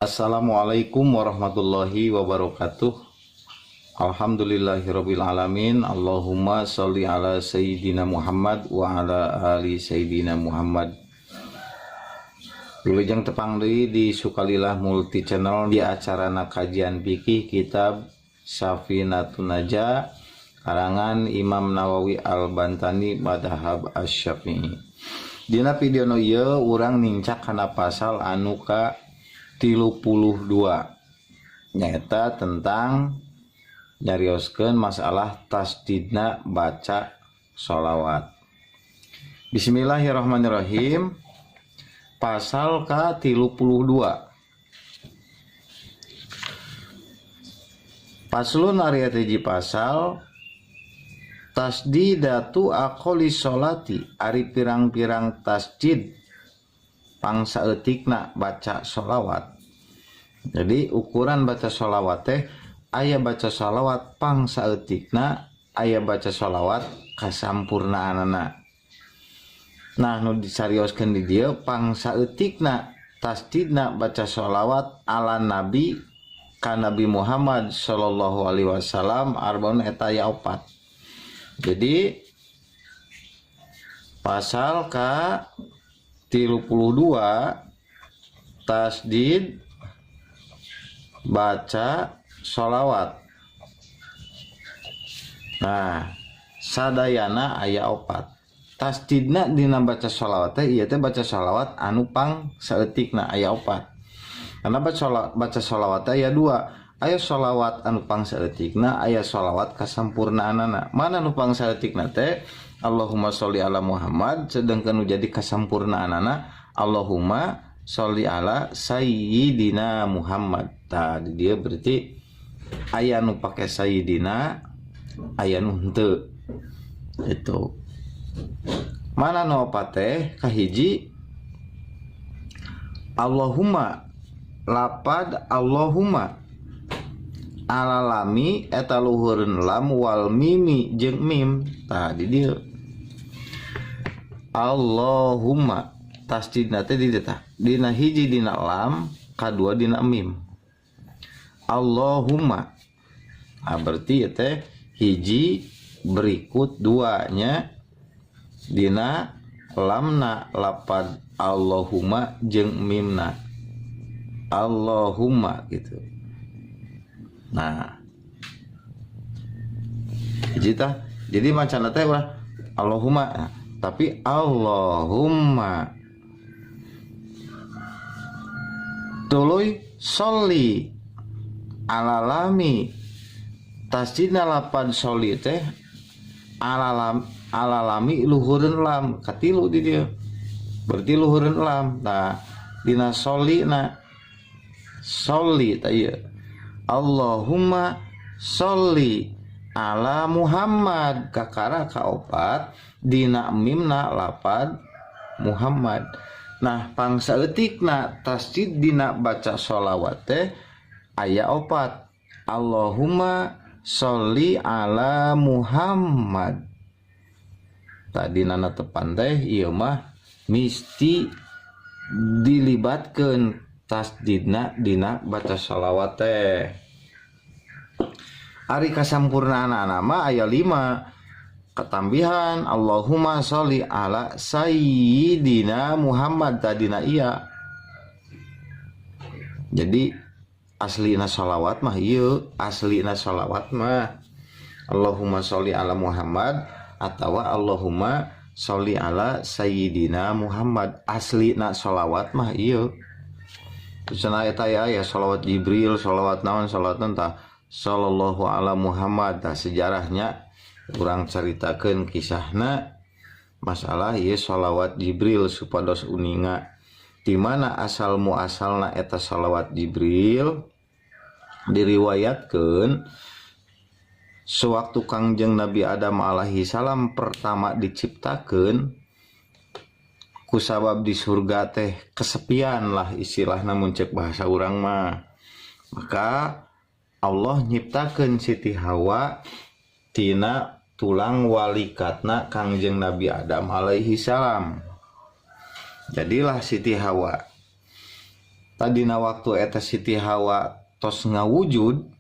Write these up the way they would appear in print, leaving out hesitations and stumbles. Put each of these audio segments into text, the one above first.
Assalamualaikum warahmatullahi wabarakatuh. Alhamdulillahirabbil alamin. Allahumma sholli ala sayyidina Muhammad wa ala ali sayyidina Muhammad. Wilujeng tepang deui di Sukalillah Multi Channel di acara kajian fikih kitab Safinatun Najah karangan Imam Nawawi Al-Bantani Madhab Asy-Syafi'i. Dina video ieu urang nincak kana pasal anu ka 32 nyata tentang nyarioskeun masalah tasdidna baca sholawat. Bismillahirrahmanirrahim. Pasal ka 32. Paslun ari hiji pasal tasdidatu aqoli sholati, ari pirang-pirang tasdid pangsaeutikna baca sholawat. Jadi ukuran baca sholawat teh aya baca sholawat pangsaeutikna, aya baca sholawat kasampurnaanana. Nah nu disarioskeun di dieu pangsaeutikna tasdidna baca sholawat ala nabi ka Nabi Muhammad sallallahu alaihi wasallam arbaun eta aya 4. Jadi pasal ka 32 tasdid baca sholawat. Nah sadayana aya 4. Tasdidna dina baca sholawat teh ieu teh baca sholawat anu pang saeutikna aya 4. Karena baca sholawat teh aya 2. Aya sholawat anu pang saeutikna, aya sholawat kasampurnaanana. Mana nu pang saeutikna teh Allahumma sholli ala Muhammad, sedangkan nu jadi kasampurnaanana Allahumma sholli ala sayyidina Muhammad. Tah di dia berarti aya nu pake sayyidina, aya nu henteu. Itu. Mana nu apa teh kahiji Allahumma lapad Allahumma ala lami eta luhureun lam wal mimi jeung mim. Tah di dieu Allahumma tasdidna teh di dieu tah dina hiji dina lam, kadua dina mim. Allahumma berarti teh hiji berikut duanya dina lamna lapad Allahumma jeung mimna Allahumma gitu. Nah jadi macana teh ulah Allahumma, nah, tapi Allahumma tuluy sholli ala lami tasdidna lapad sholli teh ala lami luhureun lam katilu di dieu berarti luhureun lam. Nah dina sholli na sholli tah ieu Allahumma sholli ala Muhammad kakara kaopat dina mimna lapad Muhammad. Nah pangsaeutikna tasdid dina baca sholawat teh aya 4. Allahumma sholli ala Muhammad. Tadi nana tepan teh ieu mah misti dilibatkeun tasdidna dina baca sholawat teh. Ari kasampurnaanana mah aya 5. Ketambihan Allahumma sholli ala sayyidina Muhammad tadina iya. Jadi aslina sholawat mah ieu, aslina sholawat mah Allahumma sholli ala Muhammad atawa Allahumma sholli ala sayyidina Muhammad. Aslina sholawat mah ieu. Cenah eta aya sholawat Jibril, sholawat naon, sholawat tah sallallahu ala Muhammad. Tah sejarahnya urang caritakeun kisahna masalah ieu sholawat Jibril supados uninga di mana asal muasalna eta sholawat Jibril. Diriwayatkeun sewaktu Kangjeng Nabi Adam alaihi salam pertama diciptakeun kusabab di surga teh kesepian lah istilah namun cek bahasa urang mah, maka Allah nyiptakeun Siti Hawa tina tulang walikatna Kangjeng Nabi Adam alaihi salam. Jadilah Siti Hawa. tadina waktu eta Siti Hawa tos ngawujud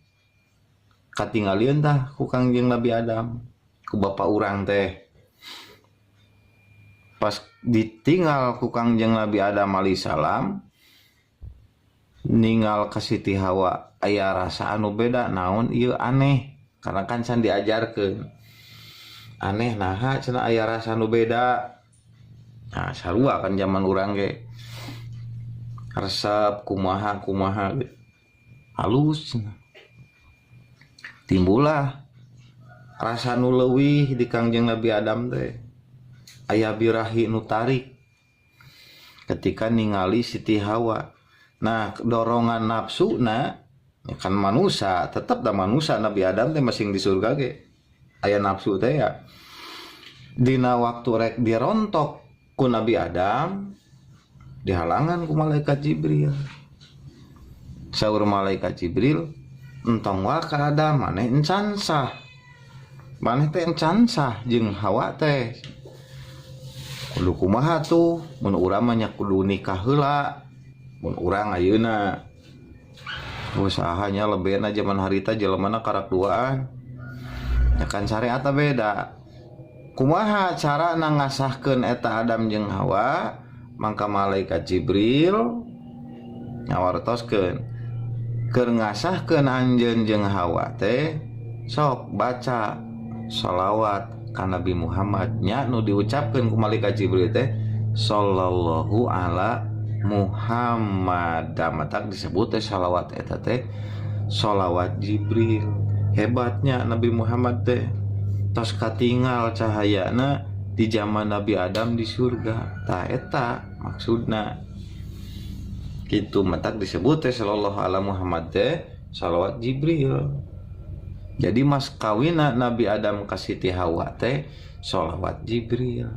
katinggalian tah ku Kangjeng Nabi Adam ku bapa urang teh pas ditinggal ku Kangjeng Nabi Adam alaihissalam ninggal ka Siti Hawa aya rasa anu beda naon ieu aneh karena kan can diajarkeun aneh naha cenah aya rasa anu beda. Nah sarua kan zaman urang ge resep kumaha halus timbullah rasa nu leuwih di Kangjeng Nabi Adam teh aya birahi nu tarik ketika ningali Siti Hawa. Nah dorongan nafsu na kan manusia tetap da manusia Nabi Adam teh masing di surga ge aya nafsu teh ya dina waktu rek dirontok ku Nabi Adam dihalangan ku malaikat Jibril. Saur malaikat Jibril entong wa ka Adam maneh encan sah maneh teh encan sah jeung Hawa teh kudu kumaha tuh mun urang mah nya kudu nikah heula mun urang ayeuna usahanya lebena zaman harita jelemana karak duaan ya kan syariat beda kumaha cara ngasahkeun eta Adam jeung Hawa mangka malaikat Jibril ngawartoskeun keur ngasahkeun anjeun jeung Hawa teh sok baca shalawat ka Nabi Muhammad nya nu diucapkeun ku malaikat Jibril teh sallallahu ala Muhammad damatak disebut teh shalawat eta teh shalawat Jibril. Hebatnya Nabi Muhammad teh tos katinggal cahayana di zaman Nabi Adam di surga tah eta maksudna kitu matak disebut teh sallallahu ala Muhammad teh shalawat Jibril. Jadi mas kawina Nabi Adam ka Siti Hawa teh shalawat Jibril.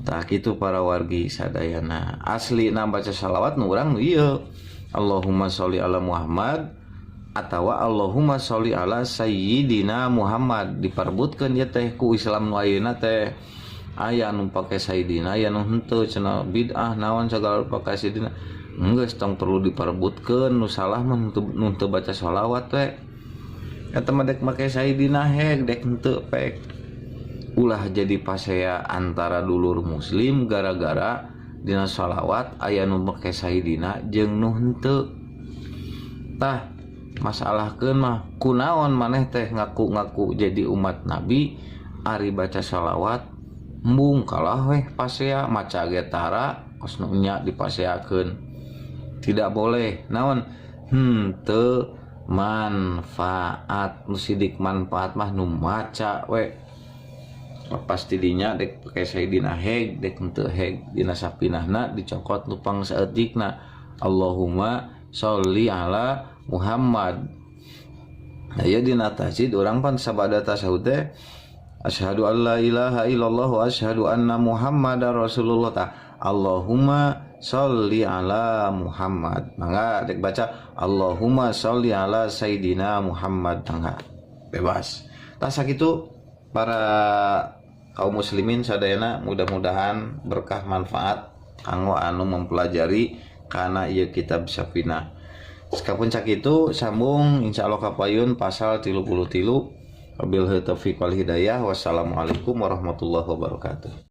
Tah kitu para wargi sadayana asli na baca shalawat nu urang ieu Allahumma sholli ala Muhammad atawa Allahumma sholli ala sayyidina Muhammad diperbutkeun ieu teh ku Islam nu ayeuna teh aya nu pake sayyidina aya nu henteu cenah bid'ah naon sagala pake sayyidina geus tong perlu diperbutkeun nu salah mah nu teu baca shalawat we eta mah dek make sayyidina heg dek henteu pek ulah jadi pasea antara dulur muslim gara-gara dina shalawat aya nu make sayyidina jeung nu henteu tah masalahkeun mah kunaon maneh teh ngaku-ngaku jadi umat Nabi ari baca shalawat embung kalah weh pasea maca getara kos nya dipaseakeun tidak boleh naon teu manfaat nu sidik manfaat mah nu maca we pasti dinya dek pakai sayyidina heg dek henteu heg dina sapinahna dicokot nu pang saeutikna Allahumma sholli ala Muhammad. Aya dina tasjid urang pan sabada tasawuf teh asyhadu an la ilaha illallah wa asyhadu anna Muhammadar Rasulullah ta Allahumma sholli ala Muhammad mangga dek baca Allahumma sholli ala sayyidina Muhammad mangga bebas tah sakitu para kaum muslimin sadayana mudah-mudahan berkah manfaat kanggo anu mempelajari kana ieu kitab Safinah. Sakapun sakitu sambung insyaallah kapayun pasal 33 wabillahi taufiq wal hidayah wassalamualaikum warahmatullahi wabarakatuh.